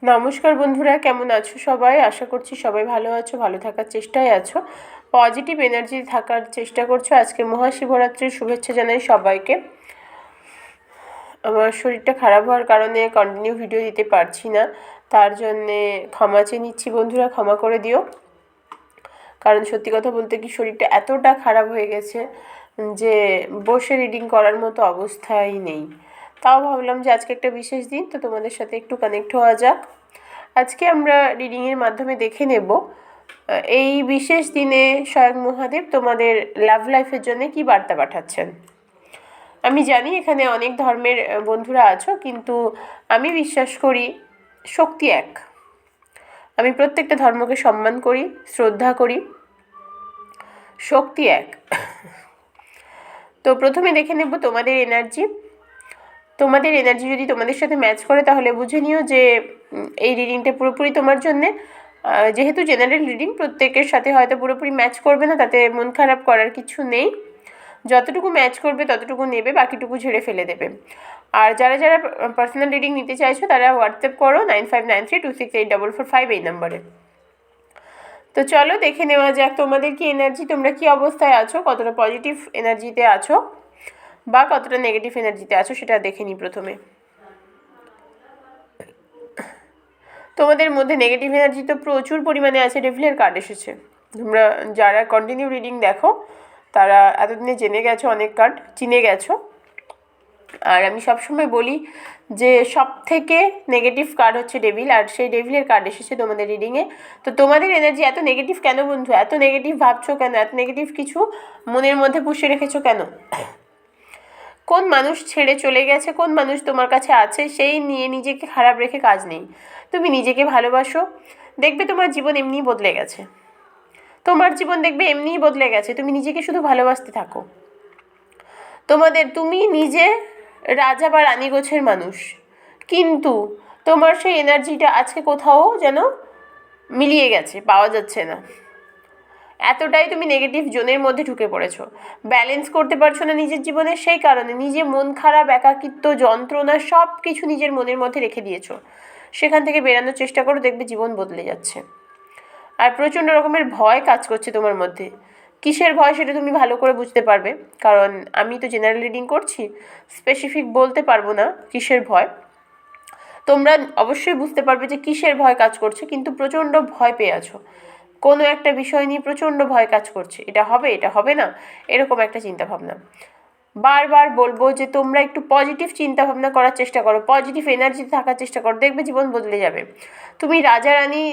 নমস্কার বন্ধুরা, কেমন আছো সবাই? আশা করছি সবাই ভালো আছো, ভালো থাকার চেষ্টায় আছো, পজিটিভ এনার্জি থাকার চেষ্টা করছো। আজকে মহাশিবরাত্রির শুভেচ্ছা জানাই সবাইকে। আমার শরীরটা খারাপ হওয়ার কারণে কন্টিনিউ ভিডিও দিতে পারছি না, তার জন্যে ক্ষমা চেয়ে নিচ্ছি বন্ধুরা, ক্ষমা করে দিও। কারণ সত্যি কথা বলতে কি, শরীরটা এতটা খারাপ হয়ে গেছে যে বসে রিডিং করার মতো অবস্থাই নেই। তাও ভাবলাম যে আজকে একটা বিশেষ দিন, তো তোমাদের সাথে একটু কানেক্ট হওয়া যাক। আজকে আমরা রিডিংয়ের মাধ্যমে দেখে নেব এই বিশেষ দিনে স্বয়ং মহাদেব তোমাদের লাভ লাইফের জন্য কী বার্তা পাঠাচ্ছেন। আমি জানি এখানে অনেক ধর্মের বন্ধুরা আছো, কিন্তু আমি বিশ্বাস করি শক্তি এক। আমি প্রত্যেকটা ধর্মকে সম্মান করি, শ্রদ্ধা করি, শক্তি এক। তো প্রথমে দেখে নেব তোমাদের এনার্জি। তোমাদের এনার্জি যদি তোমাদের সাথে ম্যাচ করে তাহলে বুঝে নিও যে এই রিডিংটা পুরোপুরি তোমার জন্যে। যেহেতু জেনারেল রিডিং, প্রত্যেকের সাথে হয়তো পুরোপুরি ম্যাচ করবে না, তাতে মন খারাপ করার কিছু নেই। যতটুকু ম্যাচ করবে ততটুকু নেবে, বাকিটুকু ঝেড়ে ফেলে দেবে। আর যারা যারা পার্সোনাল রিডিং নিতে চাইছো তারা হোয়াটসঅ্যাপ করো 9593268445 এই নাম্বারে। তো চলো দেখে নেওয়া যাক তোমাদের কি এনার্জি, তোমরা কি অবস্থায় আছো, কতটা পজিটিভ এনার্জিতে আছো বা কতটা নেগেটিভ এনার্জিতে আছো সেটা দেখে নিই প্রথমে। তোমাদের মধ্যে নেগেটিভ এনার্জি তো প্রচুর পরিমাণে আছে। ডেভিলের কার্ড এসেছে। তোমরা যারা কন্টিনিউ রিডিং দেখো তারা এতদিনে জেনে গেছো, অনেক কার্ড চিনে গেছো। আর আমি সবসময় বলি যে সব থেকে নেগেটিভ কার্ড হচ্ছে ডেভিল, আর সেই ডেভিলের কার্ড এসেছে তোমাদের রিডিংয়ে। তো তোমাদের এনার্জি এত নেগেটিভ কেন বন্ধু? এত নেগেটিভ ভাবছো কেন? এত নেগেটিভ কিছু মনের মধ্যে পুষে রেখেছো কেন? কোন মানুষ ছেড়ে চলে গেছে, কোন মানুষ তোমার কাছে আছে, সেই নিয়ে নিজেকে খারাপ রেখে কাজ নেই। তুমি নিজেকে ভালোবাসো, দেখবে তোমার জীবন এমনিই বদলে গেছে। তোমার জীবন দেখবে এমনিই বদলে গেছে। তুমি নিজেকে শুধু ভালোবাসতে থাকো। তুমি নিজে রাজা বা রানী গোছের মানুষ, কিন্তু তোমার সেই এনার্জিটা আজকে কোথাও যেন মিলিয়ে গেছে, পাওয়া যাচ্ছে না। এতটাই তুমি নেগেটিভ জোনের মধ্যে ঢুকে পড়েছো, ব্যালেন্স করতে পারছো না নিজের জীবনে। সেই কারণে নিজে মন খারাপ, একাকিত্ব, যন্ত্রণা সব কিছু নিজের মনের মধ্যে রেখে দিয়েছো। সেখান থেকে বেরানোর চেষ্টা করো, দেখবে জীবন বদলে যাচ্ছে। আর প্রচণ্ড রকমের ভয় কাজ করছে তোমার মধ্যে। কিসের ভয় সেটা তুমি ভালো করে বুঝতে পারবে, কারণ আমি তো জেনারেল রিডিং করছি, স্পেসিফিক বলতে পারবো না কিসের ভয়। তোমরা অবশ্যই বুঝতে পারবে যে কিসের ভয় কাজ করছে, কিন্তু প্রচণ্ড ভয় পেয়ে আছো। কোনো একটা বিষয় নিয়ে প্রচণ্ড ভয় কাজ করছে, এটা হবে, এটা হবে না, এরকম একটা চিন্তাভাবনা। বারবার বলবো যে তোমরা একটু পজিটিভ চিন্তাভাবনা করার চেষ্টা করো, পজিটিভ এনার্জিতে থাকার চেষ্টা করো, দেখবে জীবন বদলে যাবে। তুমি রাজা রানী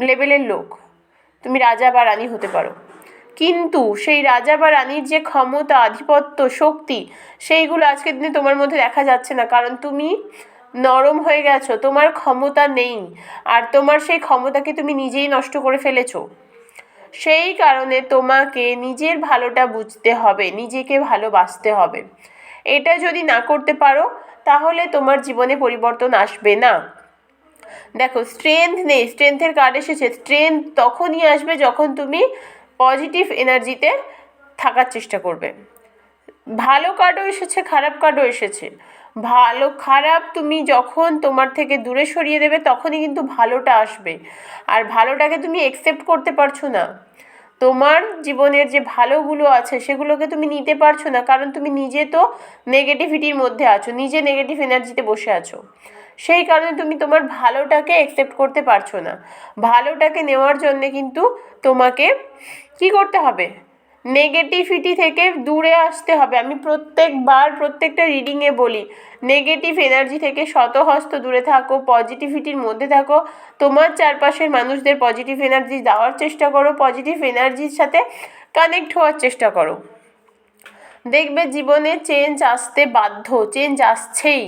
লেভেলের লোক, তুমি রাজা বা রানী হতে পারো, কিন্তু সেই রাজা বা রানীর যে ক্ষমতা, আধিপত্য, শক্তি, সেইগুলো আজকের দিনে তোমার মধ্যে দেখা যাচ্ছে না। কারণ তুমি নরম হয়ে গেছো, তোমার ক্ষমতা নেই। আর তোমার সেই ক্ষমতাকে তুমি নিজেই নষ্ট করে ফেলেছো। সেই কারণে তোমাকে নিজের ভালোটা বুঝতে হবে, নিজেকে ভালোবাসতে হবে। এটা যদি না করতে পারো তাহলে তোমার জীবনে পরিবর্তন আসবে না। দেখো, স্ট্রেংথ নেই, স্ট্রেংথের কার্ড এসেছে। স্ট্রেংথ তখনই আসবে যখন তুমি পজিটিভ এনার্জিতে থাকার চেষ্টা করবে। ভালো কার্ডও এসেছে, খারাপ কার্ডও এসেছে। ভালো খারাপ তুমি যখন তোমার থেকে দূরে সরিয়ে দেবে তখনই কিন্তু ভালোটা আসবে। আর ভালোটাকে তুমি অ্যাকসেপ্ট করতে পারছো না। তোমার জীবনের যে ভালোগুলো আছে সেগুলোকে তুমি নিতে পারছো না, কারণ তুমি নিজে তো নেগেটিভিটির মধ্যে আছো, নিজে নেগেটিভ এনার্জিতে বসে আছো। সেই কারণে তুমি তোমার ভালোটাকে অ্যাকসেপ্ট করতে পারছো না। ভালোটাকে নেওয়ার জন্যে কিন্তু তোমাকে কি করতে হবে? নেগেটিভিটি থেকে দূরে আসতে হবে। আমি প্রত্যেকবার প্রত্যেকটা রিডিংয়ে বলি, নেগেটিভ এনার্জি থেকে শতহস্ত দূরে থাকো, পজিটিভিটির মধ্যে থাকো। তোমার চারপাশের মানুষদের পজিটিভ এনার্জি দেওয়ার চেষ্টা করো, পজিটিভ এনার্জির সাথে কানেক্ট হওয়ার চেষ্টা করো। দেখবে জীবনে চেঞ্জ আসতে বাধ্য, চেঞ্জ আসছেই।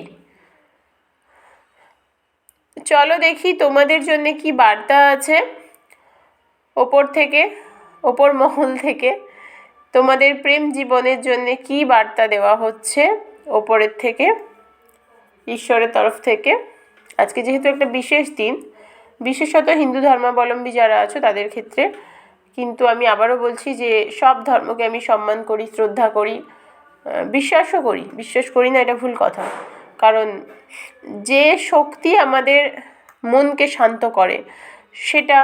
চলো দেখি তোমাদের জন্য কি বার্তা আছে ওপর থেকে, ওপর মহল থেকে। তোমাদের প্রেম জীবনের জন্য কি বার্তা দেওয়া হচ্ছে ওপরের থেকে, ঈশ্বরের তরফ থেকে। আজকে যেহেতু একটা বিশেষ দিন, বিশেষত হিন্দু ধর্মাবলম্বী যারা আছো তাদের ক্ষেত্রে, কিন্তু আমি আবারও বলছি যে সব ধর্মকে আমি সম্মান করি, শ্রদ্ধা করি, বিশ্বাসও করি। বিশ্বাস করি না এটা ভুল কথা, কারণ যে শক্তি আমাদের মনকে শান্ত করে, সেটা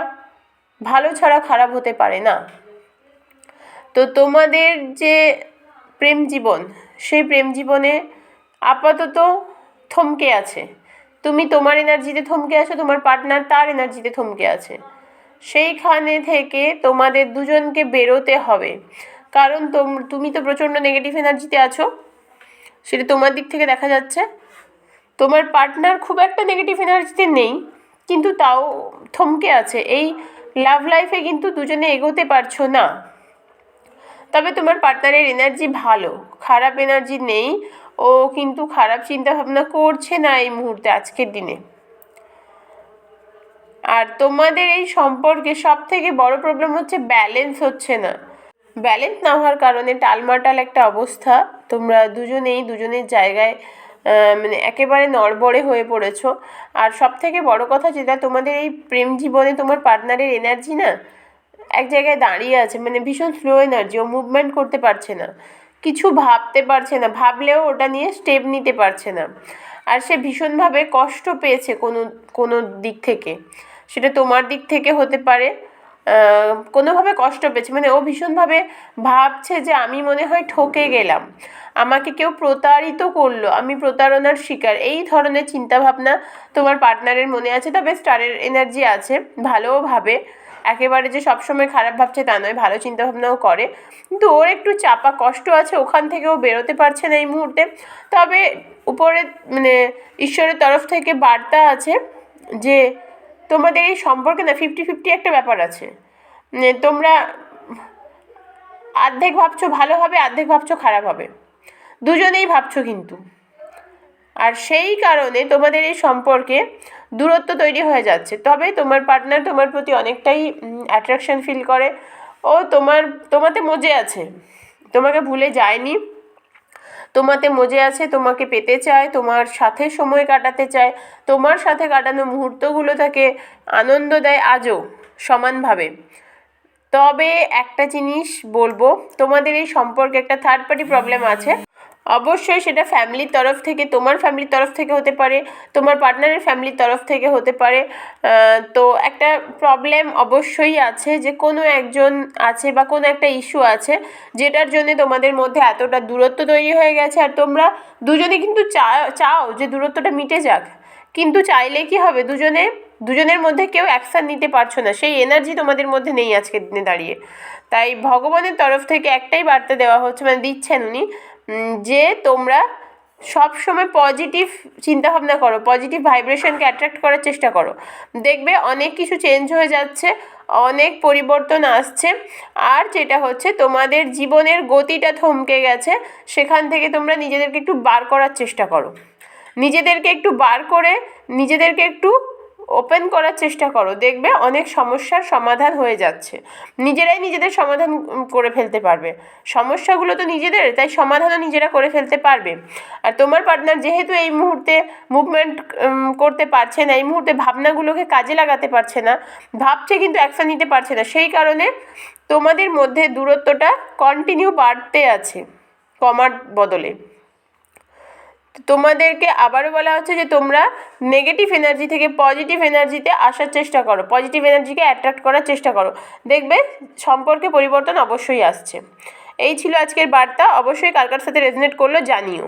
ভালো ছাড়া খারাপ হতে পারে না। তো তোমাদের যে প্রেম জীবন, সেই প্রেম জীবনে আপাতত থমকে আছে। তুমি তোমার এনার্জিতে থমকে আছো, তোমার পার্টনার তার এনার্জিতে থমকে আছে। সেইখানে থেকে তোমাদের দুজনকে বেরোতে হবে, কারণ তুমি তো প্রচণ্ড নেগেটিভ এনার্জিতে আছো, সেটা তোমার দিক থেকে দেখা যাচ্ছে। তোমার পার্টনার খুব একটা নেগেটিভ এনার্জিতে নেই, কিন্তু তাও থমকে আছে। এই লাভ লাইফে কিন্তু দুজনে এগোতে পারছো না। তবে তোমার পার্টনারের এনার্জি ভালো, খারাপ এনার্জি নেই। ও কিন্তু খারাপ চিন্তা ভাবনা করছে না এই মুহূর্তে, আজকের দিনে। আর তোমাদের এই সম্পর্কে সব থেকে বড় প্রবলেম হচ্ছে ব্যালেন্স হচ্ছে না। ব্যালেন্স না হওয়ার কারণে টালমাটাল একটা অবস্থা। তোমরা দুজনের জায়গায় মানে একেবারে নড়বড়ে হয়ে পড়েছো। আর সব থেকে বড় কথা যেটা, তোমাদের এই প্রেম জীবনে তোমার পার্টনারের এনার্জি না এক জায়গায় দাঁড়িয়ে আছে, মানে ভীষণ স্লো এনার্জি। ও মুভমেন্ট করতে পারছে না, কিছু ভাবতে পারছে না, ভাবলেও ওটা নিয়ে স্টেপ নিতে পারছে না। আর সে ভীষণভাবে কষ্ট পেয়েছে কোনো দিক থেকে, সেটা তোমার দিক থেকে হতে পারে। কোনোভাবে কষ্ট পেয়েছে, মানে ও ভীষণভাবে ভাবছে যে আমি মনে হয় ঠকে গেলাম, আমাকে কেউ প্রতারিত করলো, আমি প্রতারণার শিকার। এই ধরনের চিন্তাভাবনা তোমার পার্টনারের মনে আছে। তবে স্টারের এনার্জি আছে, ভালোও ভাবে, একেবারে যে সবসময় খারাপ ভাবছে তা নয়, ভালো চিন্তাভাবনাও করে। কিন্তু ওর একটু চাপা কষ্ট আছে, ওখান থেকে ও বেরোতে পারছে না এই মুহূর্তে। তবে উপরে মানে ঈশ্বরের তরফ থেকে বার্তা আছে যে তোমাদের এই সম্পর্কে না 50-50 একটা ব্যাপার আছে। তোমরা অর্ধেক ভাবছো ভালো হবে, অর্ধেক ভাবছো খারাপ হবে, দুজনেই ভাবছো কিন্তু। আর সেই কারণে তোমাদের এই সম্পর্কে দূরত্ব তৈরি হয়ে যাচ্ছে। তবে তোমার পার্টনার তোমার প্রতি অনেকটাই অ্যাট্রাকশন ফিল করে। ও তোমাতে মজে আছে, তোমাকে ভুলে যায়নি, তোমাতে মজে আছে, তোমাকে পেতে চায়, তোমার সাথে সময় কাটাতে চায়, তোমার সাথে কাটানো মুহূর্তগুলো তাকে আনন্দ দেয় আজও সমানভাবে। তবে একটা জিনিস বলবো, তোমাদের এই সম্পর্কে একটা থার্ড পার্টি প্রবলেম আছে। অবশ্যই সেটা ফ্যামিলির তরফ থেকে, তোমার ফ্যামিলির তরফ থেকে হতে পারে, তোমার পার্টনারের ফ্যামিলির তরফ থেকে হতে পারে। তো একটা প্রবলেম অবশ্যই আছে, যে কোনো একজন আছে বা কোনো একটা ইস্যু আছে, যেটার জন্যে তোমাদের মধ্যে এতটা দূরত্ব তৈরি হয়ে গেছে। আর তোমরা দুজনে কিন্তু চাও যে দূরত্বটা মিটে যাক, কিন্তু চাইলে কি হবে, দুজনের মধ্যে কেউ অ্যাকশান নিতে পারছো না, সেই এনার্জি তোমাদের মধ্যে নেই আজকের দিনে দাঁড়িয়ে। তাই ভগবানের তরফ থেকে একটাই বার্তা দেওয়া হচ্ছে, মানে দিচ্ছেন উনি, যে তোমরা সব সময় পজিটিভ চিন্তাভাবনা করো, পজিটিভ ভাইব্রেশনকে অ্যাট্রাক্ট করার চেষ্টা করো। দেখবে অনেক কিছু চেঞ্জ হয়ে যাচ্ছে, অনেক পরিবর্তন আসছে। আর যেটা হচ্ছে, তোমাদের জীবনের গতিটা থমকে গেছে, সেখান থেকে তোমরা নিজেদেরকে একটু বার করার চেষ্টা করো, নিজেদেরকে একটু বার করে নিজেদেরকে একটু ওপেন করার চেষ্টা করো। দেখবে অনেক সমস্যার সমাধান হয়ে যাচ্ছে, নিজেরাই নিজেদের সমাধান করে ফেলতে পারবে। সমস্যাগুলো তো নিজেদের, তাই সমাধানও নিজেরা করে ফেলতে পারবে। আর তোমার পার্টনার যেহেতু এই মুহূর্তে মুভমেন্ট করতে পারছে না, এই মুহূর্তে ভাবনাগুলোকে কাজে লাগাতে পারছে না, ভাবছে কিন্তু অ্যাকশন নিতে পারছে না, সেই কারণে তোমাদের মধ্যে দূরত্বটা কন্টিনিউ বাড়তে আছে, কমার বদলে। তোমাদেরকে আবারও বলা হচ্ছে যে তোমরা নেগেটিভ এনার্জি থেকে পজিটিভ এনার্জিতে আসার চেষ্টা করো, পজিটিভ এনার্জিকে অ্যাট্রাক্ট করার চেষ্টা করো। দেখবে সম্পর্কে পরিবর্তন অবশ্যই আসছে। এই ছিল আজকের বার্তা। অবশ্যই কার কার সাথে রেজনেট করলো জানিও।